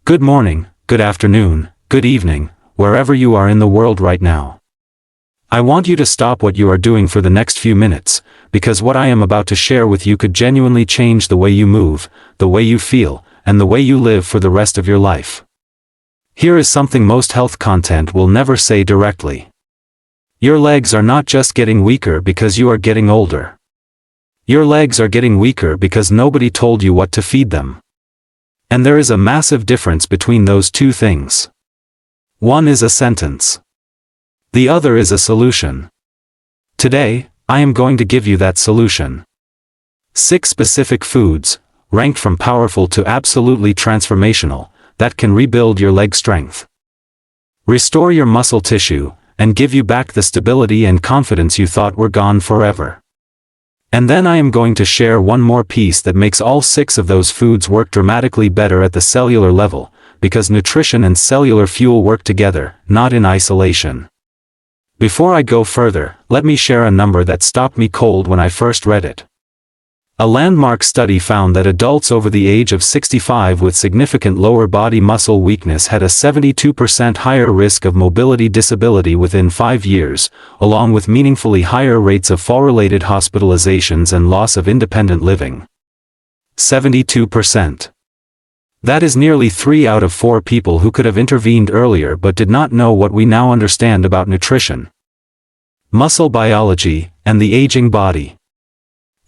Good morning, good afternoon, good evening, wherever you are in the world right now. I want you to stop what you are doing for the next few minutes, because what I am about to share with you could genuinely change the way you move, the way you feel, and the way you live for the rest of your life. Here is something most health content will never say directly. Your legs are not just getting weaker because you are getting older. Your legs are getting weaker because nobody told you what to feed them. And there is a massive difference between those two things. One is a sentence. The other is a solution. Today, I am going to give you that solution. 6 specific foods, ranked from powerful to absolutely transformational, that can rebuild your leg strength, restore your muscle tissue, and give you back the stability and confidence you thought were gone forever. And then I am going to share one more piece that makes all 6 of those foods work dramatically better at the cellular level, because nutrition and cellular fuel work together, not in isolation. Before I go further, let me share a number that stopped me cold when I first read it. A landmark study found that adults over the age of 65 with significant lower body muscle weakness had a 72% higher risk of mobility disability within 5 years, along with meaningfully higher rates of fall-related hospitalizations and loss of independent living. 72%. That is nearly 3 out of 4 people who could have intervened earlier but did not know what we now understand about nutrition, muscle biology, and the aging body.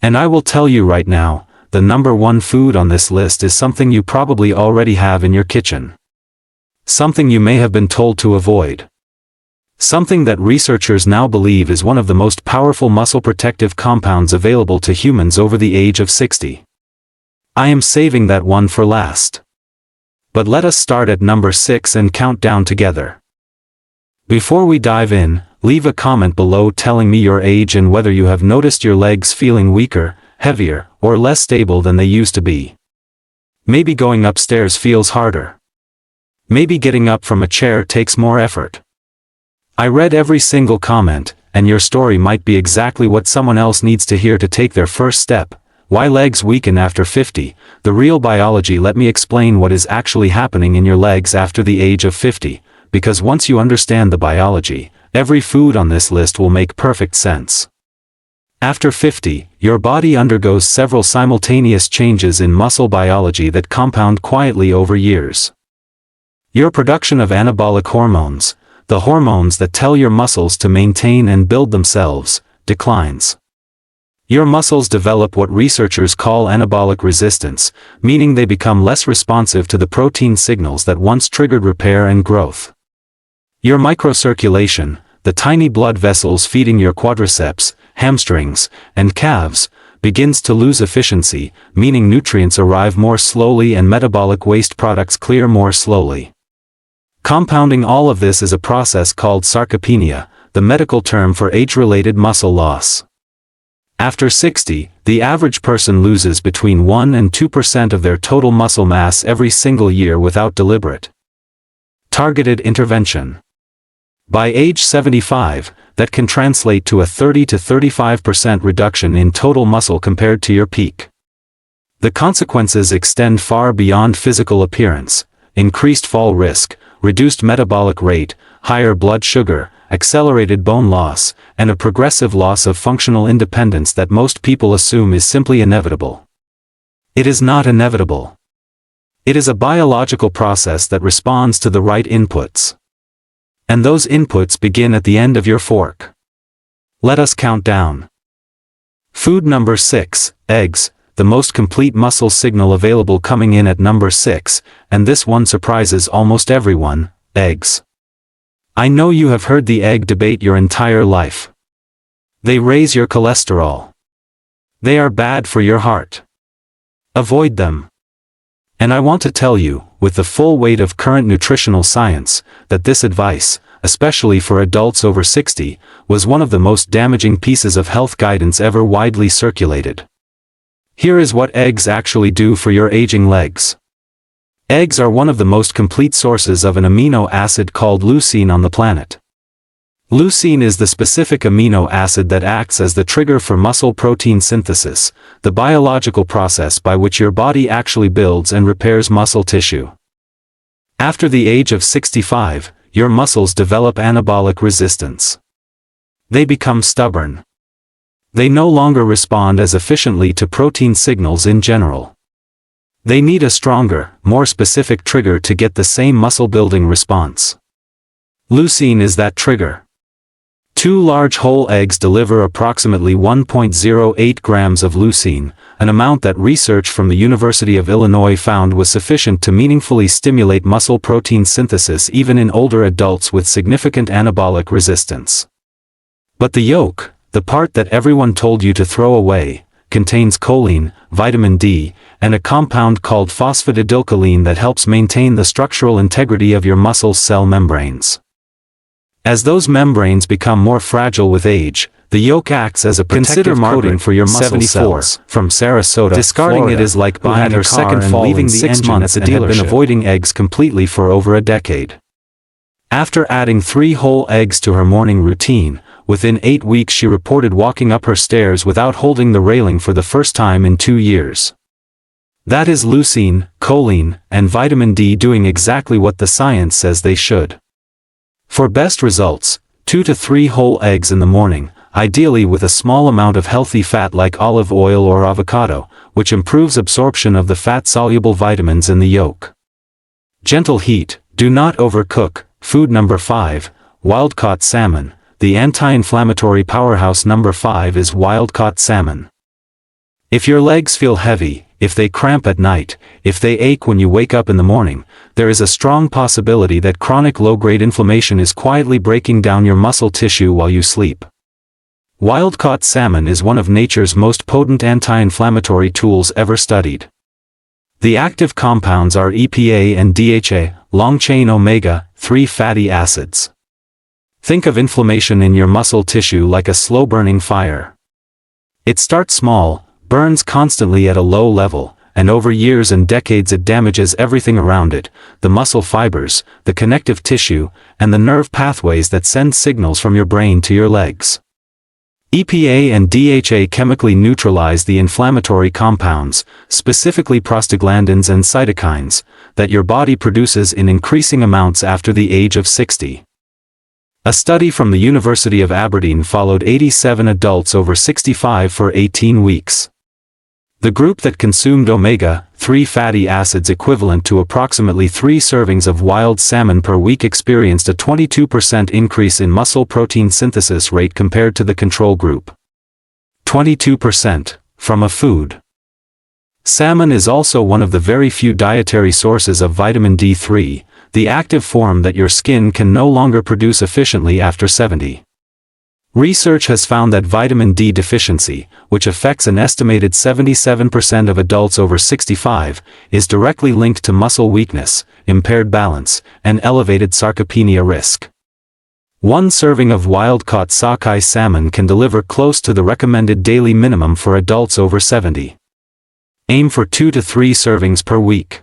And I will tell you right now, the number 1 food on this list is something you probably already have in your kitchen. Something you may have been told to avoid. Something that researchers now believe is one of the most powerful muscle protective compounds available to humans over the age of 60. I am saving that one for last. But let us start at number 6 and count down together. Before we dive in, leave a comment below telling me your age and whether you have noticed your legs feeling weaker, heavier, or less stable than they used to be. Maybe going upstairs feels harder. Maybe getting up from a chair takes more effort. I read every single comment, and your story might be exactly what someone else needs to hear to take their first step. Why legs weaken after 50, the real biology. Let me explain what is actually happening in your legs after the age of 50, because once you understand the biology, every food on this list will make perfect sense. After 50, your body undergoes several simultaneous changes in muscle biology that compound quietly over years. Your production of anabolic hormones, the hormones that tell your muscles to maintain and build themselves, declines. Your muscles develop what researchers call anabolic resistance, meaning they become less responsive to the protein signals that once triggered repair and growth. Your microcirculation, the tiny blood vessels feeding your quadriceps, hamstrings, and calves, begins to lose efficiency, meaning nutrients arrive more slowly and metabolic waste products clear more slowly. Compounding all of this is a process called sarcopenia, the medical term for age-related muscle loss. After 60, the average person loses between 1 and 2% of their total muscle mass every single year without deliberate, targeted intervention. By age 75, that can translate to a 30 to 35% reduction in total muscle compared to your peak. The consequences extend far beyond physical appearance: increased fall risk, reduced metabolic rate, higher blood sugar, accelerated bone loss, and a progressive loss of functional independence that most people assume is simply inevitable. It is not inevitable. It is a biological process that responds to the right inputs. And those inputs begin at the end of your fork. Let us count down. Food number 6, eggs, the most complete muscle signal available, coming in at number 6, and this one surprises almost everyone: eggs. I know you have heard the egg debate your entire life. They raise your cholesterol. They are bad for your heart. Avoid them. And I want to tell you, with the full weight of current nutritional science, that this advice, especially for adults over 60, was one of the most damaging pieces of health guidance ever widely circulated. Here is what eggs actually do for your aging legs. Eggs are one of the most complete sources of an amino acid called leucine on the planet. Leucine is the specific amino acid that acts as the trigger for muscle protein synthesis, the biological process by which your body actually builds and repairs muscle tissue. After the age of 65, your muscles develop anabolic resistance. They become stubborn. They no longer respond as efficiently to protein signals in general. They need a stronger, more specific trigger to get the same muscle-building response. Leucine is that trigger. 2 large whole eggs deliver approximately 1.08 grams of leucine, an amount that research from the University of Illinois found was sufficient to meaningfully stimulate muscle protein synthesis even in older adults with significant anabolic resistance. But the yolk, the part that everyone told you to throw away, contains choline, vitamin D, and a compound called phosphatidylcholine that helps maintain the structural integrity of your muscle cell membranes. As those membranes become more fragile with age, the yolk acts as a protective coating for your muscle cells. From Sarasota, discarding Florida, it is like buying her second fall leaving the 6 months and had been avoiding eggs completely for over a decade. After adding 3 whole eggs to her morning routine, within 8 weeks she reported walking up her stairs without holding the railing for the first time in 2 years. That is leucine, choline, and vitamin D doing exactly what the science says they should. For best results, 2 to 3 whole eggs in the morning, ideally with a small amount of healthy fat like olive oil or avocado, which improves absorption of the fat-soluble vitamins in the yolk. Gentle heat, do not overcook. Food number 5, wild-caught salmon. The anti-inflammatory powerhouse number 5 is wild-caught salmon. If your legs feel heavy, if they cramp at night, if they ache when you wake up in the morning, there is a strong possibility that chronic low-grade inflammation is quietly breaking down your muscle tissue while you sleep. Wild-caught salmon is one of nature's most potent anti-inflammatory tools ever studied. The active compounds are EPA and DHA, long-chain omega-3 fatty acids. Think of inflammation in your muscle tissue like a slow-burning fire. It starts small, burns constantly at a low level, and over years and decades it damages everything around it, the muscle fibers, the connective tissue, and the nerve pathways that send signals from your brain to your legs. EPA and DHA chemically neutralize the inflammatory compounds, specifically prostaglandins and cytokines, that your body produces in increasing amounts after the age of 60. A study from the University of Aberdeen followed 87 adults over 65 for 18 weeks. The group that consumed omega-3 fatty acids equivalent to approximately 3 servings of wild salmon per week experienced a 22% increase in muscle protein synthesis rate compared to the control group. 22% from a food. Salmon is also one of the very few dietary sources of vitamin D3, the active form that your skin can no longer produce efficiently after 70. Research has found that vitamin D deficiency, which affects an estimated 77% of adults over 65, is directly linked to muscle weakness, impaired balance, and elevated sarcopenia risk. 1 serving of wild-caught sockeye salmon can deliver close to the recommended daily minimum for adults over 70. Aim for 2 to 3 servings per week.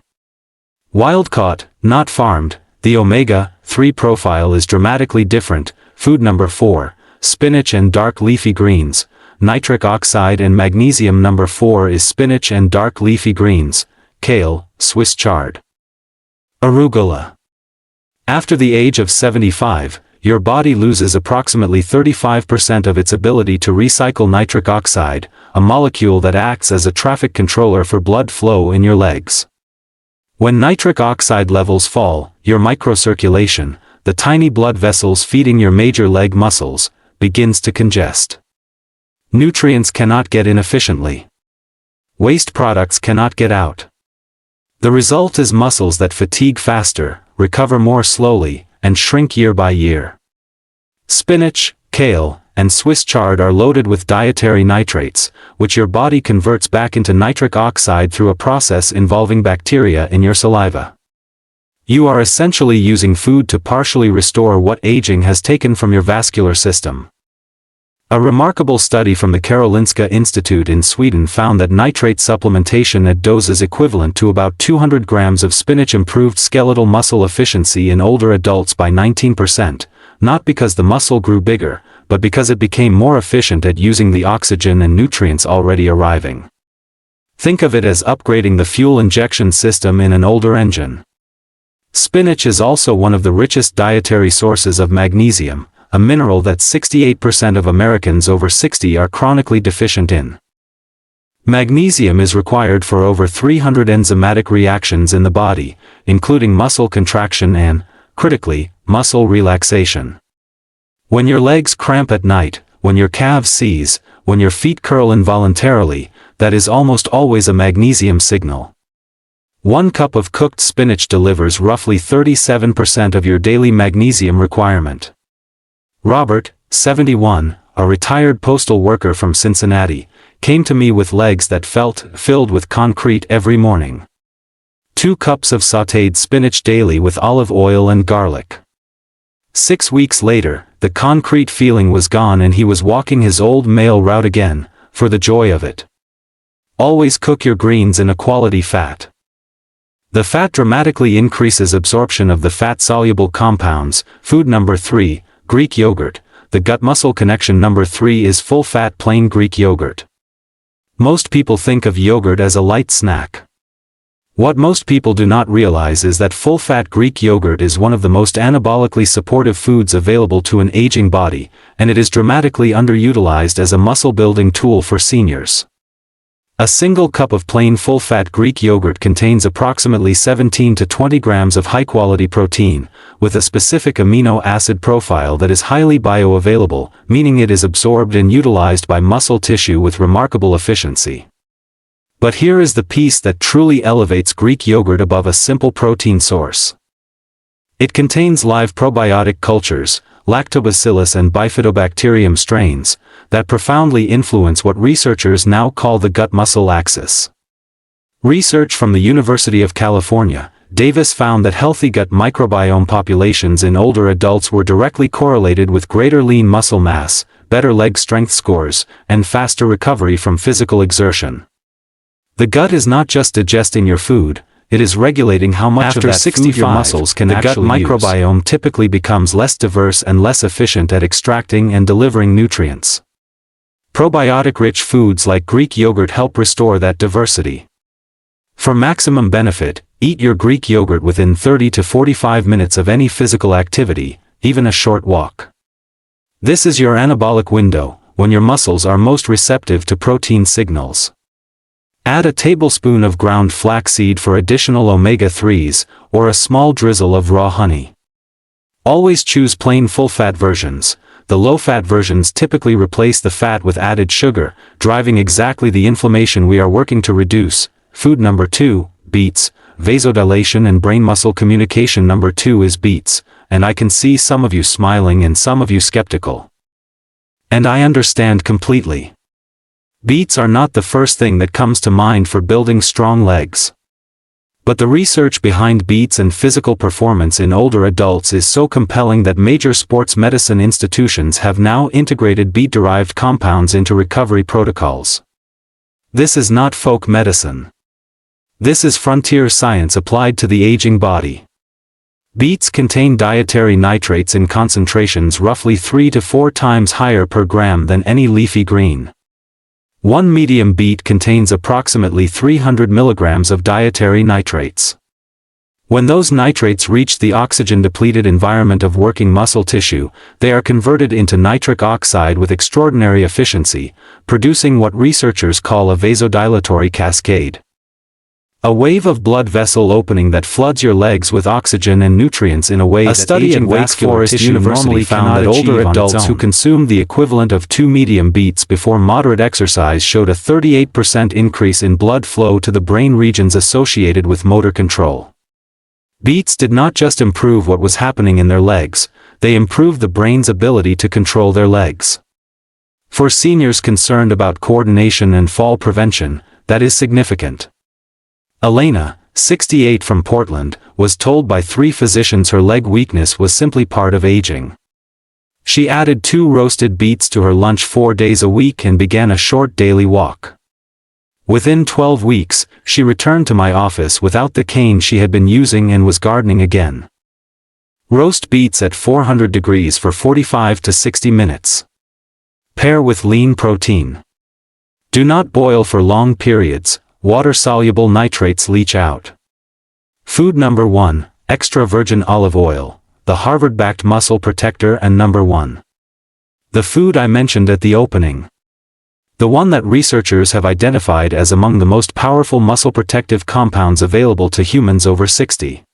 Wild-caught, not farmed, the omega-3 profile is dramatically different. Food number 4. Spinach and dark leafy greens. Nitric oxide and magnesium number 4 is spinach and dark leafy greens, kale, Swiss chard. Arugula. After the age of 75, your body loses approximately 35% of its ability to recycle nitric oxide, a molecule that acts as a traffic controller for blood flow in your legs. When nitric oxide levels fall, your microcirculation, the tiny blood vessels feeding your major leg muscles, begins to congest. Nutrients cannot get in efficiently. Waste products cannot get out. The result is muscles that fatigue faster, recover more slowly, and shrink year by year. Spinach, kale, and Swiss chard are loaded with dietary nitrates, which your body converts back into nitric oxide through a process involving bacteria in your saliva. You are essentially using food to partially restore what aging has taken from your vascular system. A remarkable study from the Karolinska Institute in Sweden found that nitrate supplementation at doses equivalent to about 200 grams of spinach improved skeletal muscle efficiency in older adults by 19%, not because the muscle grew bigger, but because it became more efficient at using the oxygen and nutrients already arriving. Think of it as upgrading the fuel injection system in an older engine. Spinach is also one of the richest dietary sources of magnesium, a mineral that 68% of Americans over 60 are chronically deficient in. Magnesium is required for over 300 enzymatic reactions in the body, including muscle contraction and, critically, muscle relaxation. When your legs cramp at night, when your calves seize, when your feet curl involuntarily, that is almost always a magnesium signal. 1 cup of cooked spinach delivers roughly 37% of your daily magnesium requirement. Robert, 71, a retired postal worker from Cincinnati, came to me with legs that felt filled with concrete every morning. 2 cups of sautéed spinach daily with olive oil and garlic. 6 weeks later, the concrete feeling was gone and he was walking his old male route again, for the joy of it. Always cook your greens in a quality fat. The fat dramatically increases absorption of the fat-soluble compounds. Food number 3, Greek yogurt. The gut-muscle connection number 3 is full-fat plain Greek yogurt. Most people think of yogurt as a light snack. What most people do not realize is that full-fat Greek yogurt is one of the most anabolically supportive foods available to an aging body, and it is dramatically underutilized as a muscle-building tool for seniors. A single cup of plain full-fat Greek yogurt contains approximately 17 to 20 grams of high-quality protein, with a specific amino acid profile that is highly bioavailable, meaning it is absorbed and utilized by muscle tissue with remarkable efficiency. But here is the piece that truly elevates Greek yogurt above a simple protein source. It contains live probiotic cultures, lactobacillus and bifidobacterium strains, that profoundly influence what researchers now call the gut-muscle axis. Research from the University of California, Davis found that healthy gut microbiome populations in older adults were directly correlated with greater lean muscle mass, better leg strength scores, and faster recovery from physical exertion. The gut is not just digesting your food, it is regulating how much of that food your muscles can actually use. The gut microbiome typically becomes less diverse and less efficient at extracting and delivering nutrients. Probiotic-rich foods like Greek yogurt help restore that diversity. For maximum benefit, eat your Greek yogurt within 30 to 45 minutes of any physical activity, even a short walk. This is your anabolic window, when your muscles are most receptive to protein signals. Add a tablespoon of ground flaxseed for additional omega-3s, or a small drizzle of raw honey. Always choose plain full-fat versions. The low-fat versions typically replace the fat with added sugar, driving exactly the inflammation we are working to reduce. Food number 2, beets. Vasodilation and brain muscle communication number 2 is beets, and I can see some of you smiling and some of you skeptical. And I understand completely. Beets are not the first thing that comes to mind for building strong legs. But the research behind beets and physical performance in older adults is so compelling that major sports medicine institutions have now integrated beet-derived compounds into recovery protocols. This is not folk medicine. This is frontier science applied to the aging body. Beets contain dietary nitrates in concentrations roughly 3 to 4 times higher per gram than any leafy green. 1 medium beet contains approximately 300 milligrams of dietary nitrates. When those nitrates reach the oxygen-depleted environment of working muscle tissue, they are converted into nitric oxide with extraordinary efficiency, producing what researchers call a vasodilatory cascade. A wave of blood vessel opening that floods your legs with oxygen and nutrients in a way that aging vascular tissue normally found that older adults who consumed the equivalent of 2 medium beets before moderate exercise showed a 38% increase in blood flow to the brain regions associated with motor control. Beets did not just improve what was happening in their legs, they improved the brain's ability to control their legs. For seniors concerned about coordination and fall prevention, that is significant. Elena, 68 from Portland, was told by 3 physicians her leg weakness was simply part of aging. She added 2 roasted beets to her lunch 4 days a week and began a short daily walk. Within 12 weeks, she returned to my office without the cane she had been using and was gardening again. Roast beets at 400 degrees for 45 to 60 minutes. Pair with lean protein. Do not boil for long periods. Water-soluble nitrates leach out. Food number 1, extra virgin olive oil, the Harvard-backed muscle protector and number one. The food I mentioned at the opening. The one that researchers have identified as among the most powerful muscle protective compounds available to humans over 60.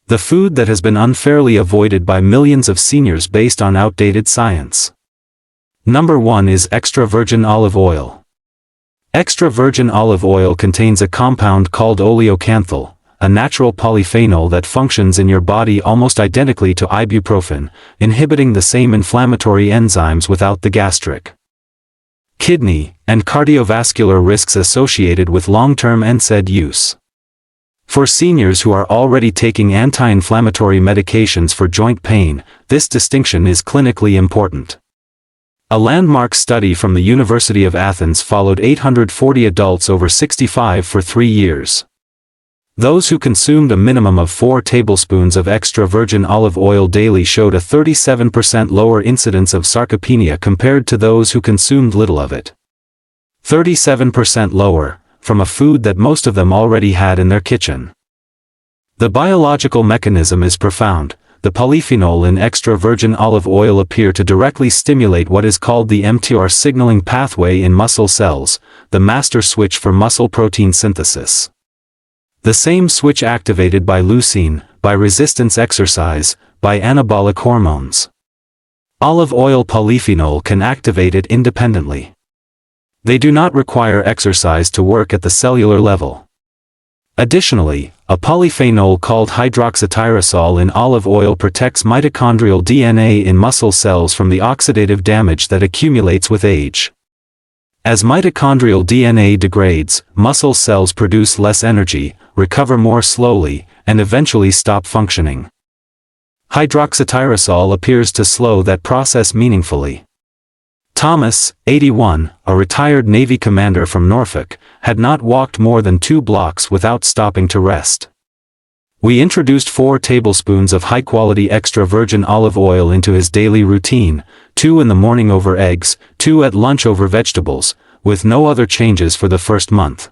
The food that has been unfairly avoided by millions of seniors based on outdated science. Number 1 is extra virgin olive oil. Extra virgin olive oil contains a compound called oleocanthal, a natural polyphenol that functions in your body almost identically to ibuprofen, inhibiting the same inflammatory enzymes without the gastric, kidney, and cardiovascular risks associated with long-term NSAID use. For seniors who are already taking anti-inflammatory medications for joint pain, this distinction is clinically important. A landmark study from the University of Athens followed 840 adults over 65 for 3 years. Those who consumed a minimum of 4 tablespoons of extra virgin olive oil daily showed a 37% lower incidence of sarcopenia compared to those who consumed little of it. 37% lower, from a food that most of them already had in their kitchen. The biological mechanism is profound. The polyphenol in extra virgin olive oil appear to directly stimulate what is called the mTOR signaling pathway in muscle cells, the master switch for muscle protein synthesis. The same switch activated by leucine, by resistance exercise, by anabolic hormones. Olive oil polyphenol can activate it independently. They do not require exercise to work at the cellular level. Additionally, a polyphenol called hydroxytyrosol in olive oil protects mitochondrial DNA in muscle cells from the oxidative damage that accumulates with age. As mitochondrial DNA degrades, muscle cells produce less energy, recover more slowly, and eventually stop functioning. Hydroxytyrosol appears to slow that process meaningfully. Thomas, 81, a retired Navy commander from Norfolk, had not walked more than 2 blocks without stopping to rest. We introduced 4 tablespoons of high-quality extra virgin olive oil into his daily routine, 2 in the morning over eggs, 2 at lunch over vegetables, with no other changes for the first month.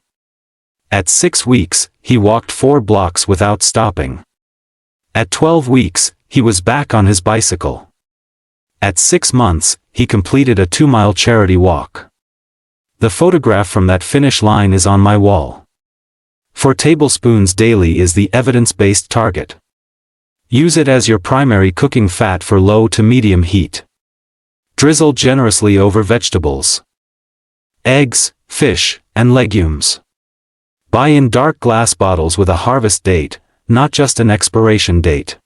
At 6 weeks, he walked 4 blocks without stopping. At 12 weeks, he was back on his bicycle. At 6 months, he completed a 2-mile charity walk. The photograph from that finish line is on my wall. 4 tablespoons daily is the evidence-based target. Use it as your primary cooking fat for low to medium heat. Drizzle generously over vegetables, eggs, fish, and legumes. Buy in dark glass bottles with a harvest date, not just an expiration date.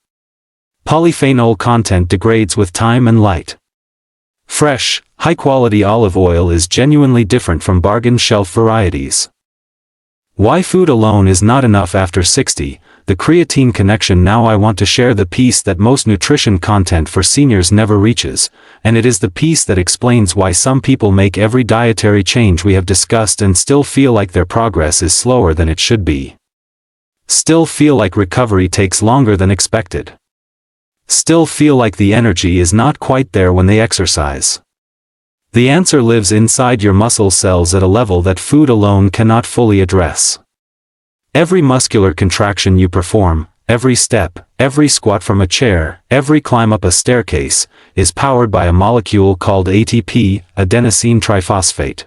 Polyphenol content degrades with time and light. Fresh, high-quality olive oil is genuinely different from bargain shelf varieties. Why food alone is not enough after 60, the creatine connection. Now I want to share the piece that most nutrition content for seniors never reaches, and it is the piece that explains why some people make every dietary change we have discussed and still feel like their progress is slower than it should be. Still feel like recovery takes longer than expected. Still feel like the energy is not quite there when they exercise. The answer lives inside your muscle cells at a level that food alone cannot fully address. Every muscular contraction you perform, every step, every squat from a chair, every climb up a staircase, is powered by a molecule called ATP, adenosine triphosphate.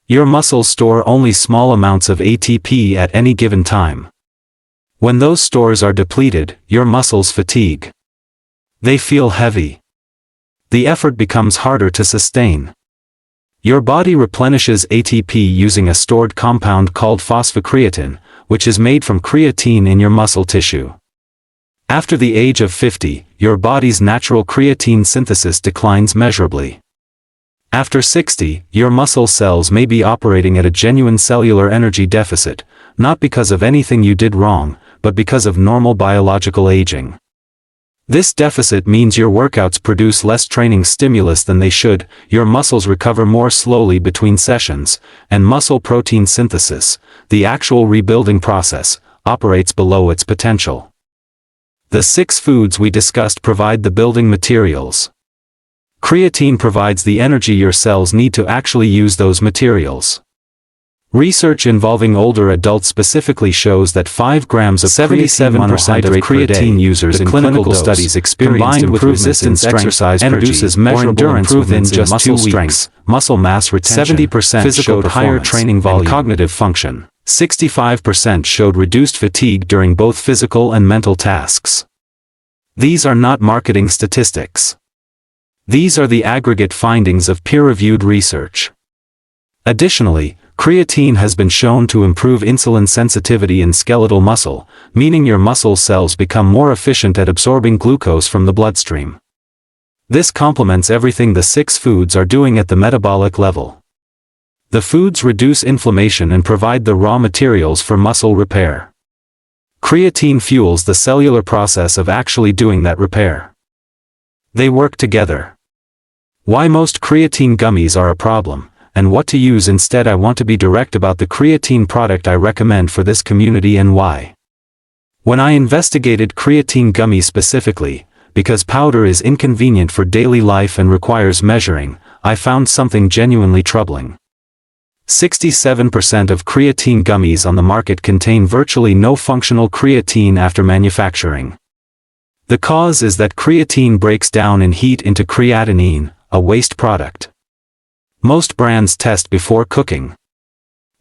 Your muscles store only small amounts of ATP at any given time. When those stores are depleted, your muscles fatigue. They feel heavy. The effort becomes harder to sustain. Your body replenishes ATP using a stored compound called phosphocreatine, which is made from creatine in your muscle tissue. After the age of 50, your body's natural creatine synthesis declines measurably. After 60, your muscle cells may be operating at a genuine cellular energy deficit, not because of anything you did wrong, but because of normal biological aging. This deficit means your workouts produce less training stimulus than they should, your muscles recover more slowly between sessions, and muscle protein synthesis, the actual rebuilding process, operates below its potential. The 6 foods we discussed provide the building materials. Creatine provides the energy your cells need to actually use those materials. Research involving older adults specifically shows that 5 grams of 77% of creatine users in clinical studies experienced improvements in exercise produces measurable improvements in just 2 weeks, muscle mass retention, 70% showed higher training volume, and cognitive function. 65% showed reduced fatigue during both physical and mental tasks. These are not marketing statistics. These are the aggregate findings of peer-reviewed research. Additionally, creatine has been shown to improve insulin sensitivity in skeletal muscle, meaning your muscle cells become more efficient at absorbing glucose from the bloodstream. This complements everything the 6 foods are doing at the metabolic level. The foods reduce inflammation and provide the raw materials for muscle repair. Creatine fuels the cellular process of actually doing that repair. They work together. Why most creatine gummies are a problem, and what to use instead. I want to be direct about the creatine product I recommend for this community and why. When I investigated creatine gummies specifically, because powder is inconvenient for daily life and requires measuring, I found something genuinely troubling. 67% of creatine gummies on the market contain virtually no functional creatine after manufacturing. The cause is that creatine breaks down in heat into creatinine, a waste product. Most brands test before cooking.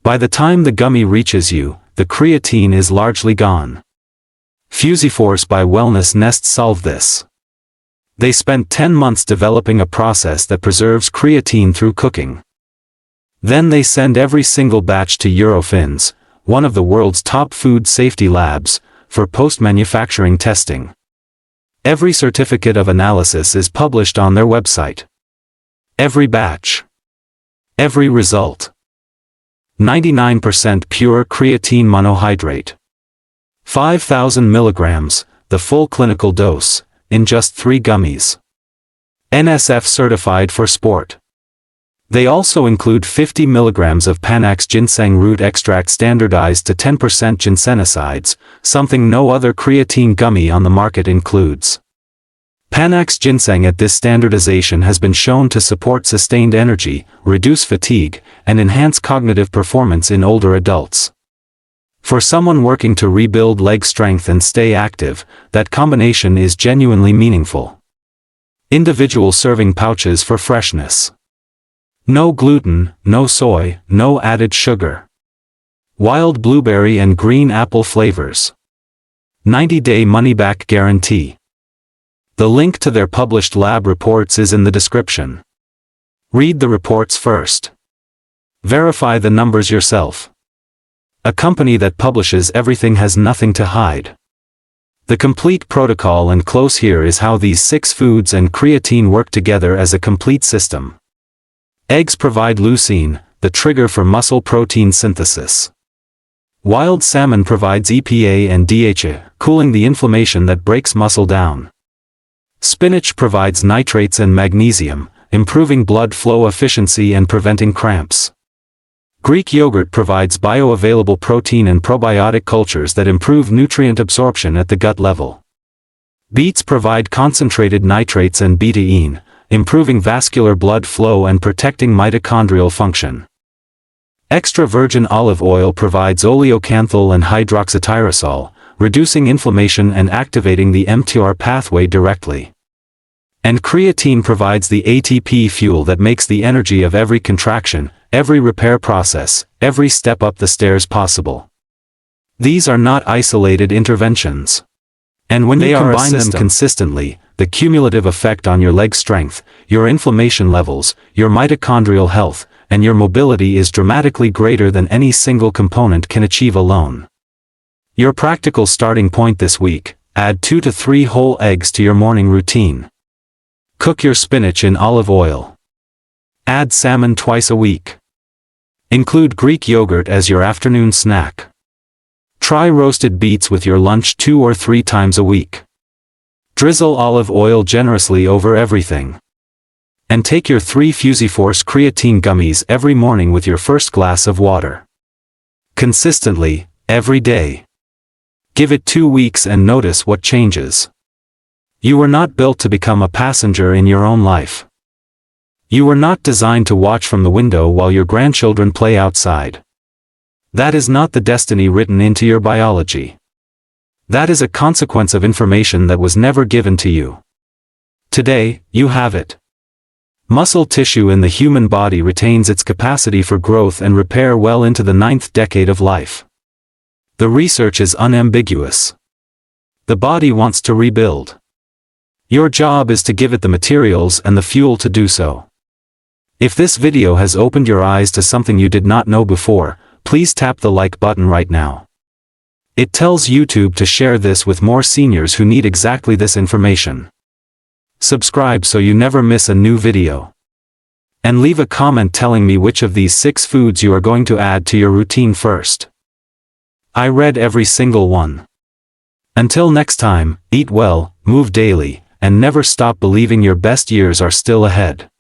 By the time the gummy reaches you, the creatine is largely gone. FusiForce by Wellness Nest solved this. They spent 10 months developing a process that preserves creatine through cooking. Then they send every single batch to Eurofins, one of the world's top food safety labs, for post-manufacturing testing. Every certificate of analysis is published on their website. Every batch. Every result. 99% pure creatine monohydrate. 5,000 milligrams, the full clinical dose, in just 3 gummies. NSF certified for sport. They also include 50 milligrams of Panax ginseng root extract standardized to 10% ginsenosides, something no other creatine gummy on the market includes. Panax ginseng at this standardization has been shown to support sustained energy, reduce fatigue, and enhance cognitive performance in older adults. For someone working to rebuild leg strength and stay active, that combination is genuinely meaningful. Individual serving pouches for freshness. No gluten, no soy, no added sugar. Wild blueberry and green apple flavors. 90-day money-back guarantee. The link to their published lab reports is in the description. Read the reports first. Verify the numbers yourself. A company that publishes everything has nothing to hide. The complete protocol and close here is how these 6 foods and creatine work together as a complete system. Eggs provide leucine, the trigger for muscle protein synthesis. Wild salmon provides EPA and DHA, cooling the inflammation that breaks muscle down. Spinach provides nitrates and magnesium, improving blood flow efficiency and preventing cramps. Greek yogurt provides bioavailable protein and probiotic cultures that improve nutrient absorption at the gut level. Beets provide concentrated nitrates and betaine, improving vascular blood flow and protecting mitochondrial function. Extra virgin olive oil provides oleocanthal and hydroxytyrosol, reducing inflammation and activating the mTOR pathway directly. And creatine provides the ATP fuel that makes the energy of every contraction, every repair process, every step up the stairs possible. These are not isolated interventions. And when you combine them consistently, the cumulative effect on your leg strength, your inflammation levels, your mitochondrial health, and your mobility is dramatically greater than any single component can achieve alone. Your practical starting point this week: add 2 to 3 whole eggs to your morning routine. Cook your spinach in olive oil. Add salmon twice a week. Include Greek yogurt as your afternoon snack. Try roasted beets with your lunch 2 or 3 times a week. Drizzle olive oil generously over everything. And take your 3 FusiForce creatine gummies every morning with your first glass of water. Consistently, every day. Give it 2 weeks and notice what changes. You were not built to become a passenger in your own life. You were not designed to watch from the window while your grandchildren play outside. That is not the destiny written into your biology. That is a consequence of information that was never given to you. Today, you have it. Muscle tissue in the human body retains its capacity for growth and repair well into the 9th decade of life. The research is unambiguous. The body wants to rebuild. Your job is to give it the materials and the fuel to do so. If this video has opened your eyes to something you did not know before, please tap the like button right now. It tells YouTube to share this with more seniors who need exactly this information. Subscribe so you never miss a new video. And leave a comment telling me which of these 6 foods you are going to add to your routine first. I read every single one. Until next time, eat well, move daily, and never stop believing your best years are still ahead.